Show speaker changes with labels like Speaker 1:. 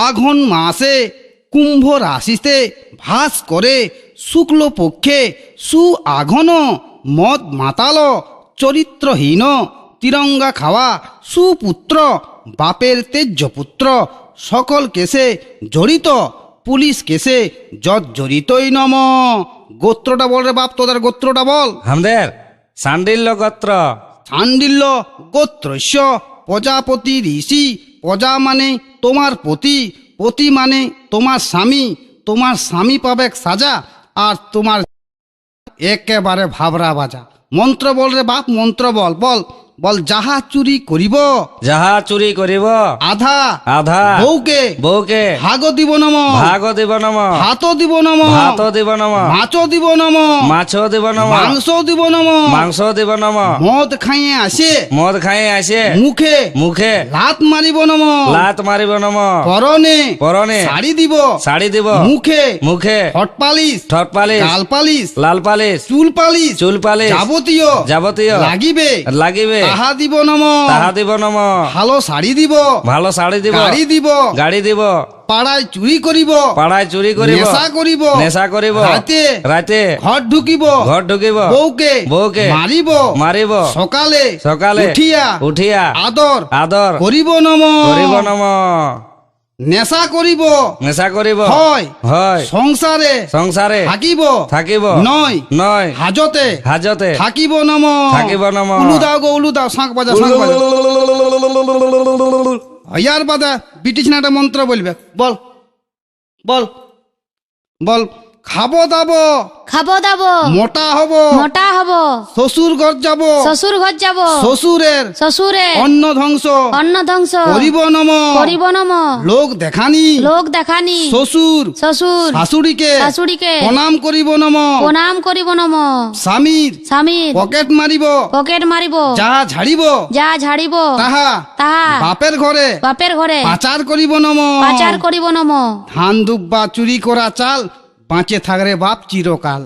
Speaker 1: আঘন মাসে কুম্ভ রাশিতে ভাস করে শুক্ল পক্ষে সু আঘন মদ মাতাল চরিত্রহীন তিরঙ্গা খাওয়া সুপুত্র বাপের তেজ্যপুত্র সকল কেসে জড়িত পুলিশ কেসে জড়িতই নম। গোত্রটা বল রে বাপ, তোদের গোত্রটা বল।
Speaker 2: আমাদের সান্ডিল্য গোত্র।
Speaker 1: সান্ডিল্য গোত্রস্য প্রজাপতি ঋষি। প্রজা মানে তোমার পতি, পতি মানে তোমার স্বামী, তোমার স্বামী পাবে সাজা, আর তোমার একেবারে ভাবরা বাজা। মন্ত্র বল রে বাপ, মন্ত্র বল বল বল। যাহা চুরি করিব,
Speaker 2: যাহা চুরি করিব,
Speaker 1: আধা
Speaker 2: আধা
Speaker 1: বউকে
Speaker 2: বউকে
Speaker 1: ভাগ দিব নম,
Speaker 2: ভাগ দিব নম,
Speaker 1: ভাত দিব নম,
Speaker 2: ভাত দিব নম,
Speaker 1: মাছ দিব নম,
Speaker 2: মাছ দিব নম,
Speaker 1: মাংস দিব নম,
Speaker 2: মাংস দিব নম।
Speaker 1: মদ খাইয়ে আসে
Speaker 2: মদ খাই আসে
Speaker 1: মুখে
Speaker 2: মুখে
Speaker 1: লাত মারিব নম,
Speaker 2: লাত মারিব নম।
Speaker 1: পরনে
Speaker 2: পরনে
Speaker 1: শাড়ি দিব,
Speaker 2: শাড়ি দিব,
Speaker 1: মুখে
Speaker 2: মুখে
Speaker 1: ঠট পালিশ,
Speaker 2: ঠট পালিশ,
Speaker 1: গাল পালিশ,
Speaker 2: লাল পালিশ,
Speaker 1: চুল পালিশ,
Speaker 2: চুল পালিশ,
Speaker 1: যাবতীয়
Speaker 2: যাবতীয়
Speaker 1: লাগিবে
Speaker 2: লাগিবে,
Speaker 1: তাহা দিব নম।
Speaker 2: তাহা দিব নম।
Speaker 1: ভালো শাড়ি দিব,
Speaker 2: ভালো শাড়ি দিব,
Speaker 1: গাড়ি দিব,
Speaker 2: গাড়ি দিব,
Speaker 1: পাড়ায় চুরি করিব,
Speaker 2: পাড়ায় চুরি করিব,
Speaker 1: নেশা করিব,
Speaker 2: নেশা করিব,
Speaker 1: রাতে
Speaker 2: রাতে
Speaker 1: ঘর ঢুকিব,
Speaker 2: ঘর ঢুকিব,
Speaker 1: বউকে
Speaker 2: বউকে
Speaker 1: মারিব,
Speaker 2: মারিব,
Speaker 1: সকালে
Speaker 2: সকালে
Speaker 1: উঠিয়া
Speaker 2: উঠিয়া
Speaker 1: আদর
Speaker 2: আদর
Speaker 1: করিব নম।
Speaker 2: করিব নম।
Speaker 1: নেশা করিব,
Speaker 2: নেশা করিব,
Speaker 1: হয়
Speaker 2: হয়
Speaker 1: সংসারে
Speaker 2: সংসারে
Speaker 1: থাকিব,
Speaker 2: থাকিব,
Speaker 1: নয়
Speaker 2: নয়
Speaker 1: হাজতে
Speaker 2: হাজতে
Speaker 1: থাকিব নম।
Speaker 2: থাকিব নম।
Speaker 1: উলু দাও গো উলু দাও, শাঁখ বাজা শাঁখ বাজা। ইয়ার বাদা ব্রিটিশ না একটা মন্ত্র বলবে, বল বল বল। খাবো দাবো,
Speaker 3: খাবো দাবো,
Speaker 1: মোটা হব,
Speaker 3: মোটা হব,
Speaker 1: শ্বশুর ঘর যাব,
Speaker 3: শ্বশুর ঘর যাব,
Speaker 1: শ্বশুরের
Speaker 3: শ্বশুরে
Speaker 1: অন্ন ধ্বংস
Speaker 3: অন্ন ধ্বংস
Speaker 1: করিব নম।
Speaker 3: করিব নম।
Speaker 1: লোক দেখানি
Speaker 3: লোক দেখানি
Speaker 1: শ্বশুর
Speaker 3: শ্বশুর
Speaker 1: শাশুড়িকে
Speaker 3: শাশুড়িকে
Speaker 1: প্রণাম করিব নম।
Speaker 3: প্রণাম করিব নম।
Speaker 1: স্বামীর
Speaker 3: স্বামীর
Speaker 1: পকেট মারিব,
Speaker 3: পকেট মারিব,
Speaker 1: যাহা ঝাড়িব
Speaker 3: যা ঝাড়িব
Speaker 1: তাহা
Speaker 3: তাহা
Speaker 1: বাপের ঘরে
Speaker 3: বাপের ঘরে
Speaker 1: পাচার করিব নম।
Speaker 3: পাচার করিব নম।
Speaker 1: ধান দুব্বা চুরি করা চাল বাঁচে থাকরে বাপ চিরকাল।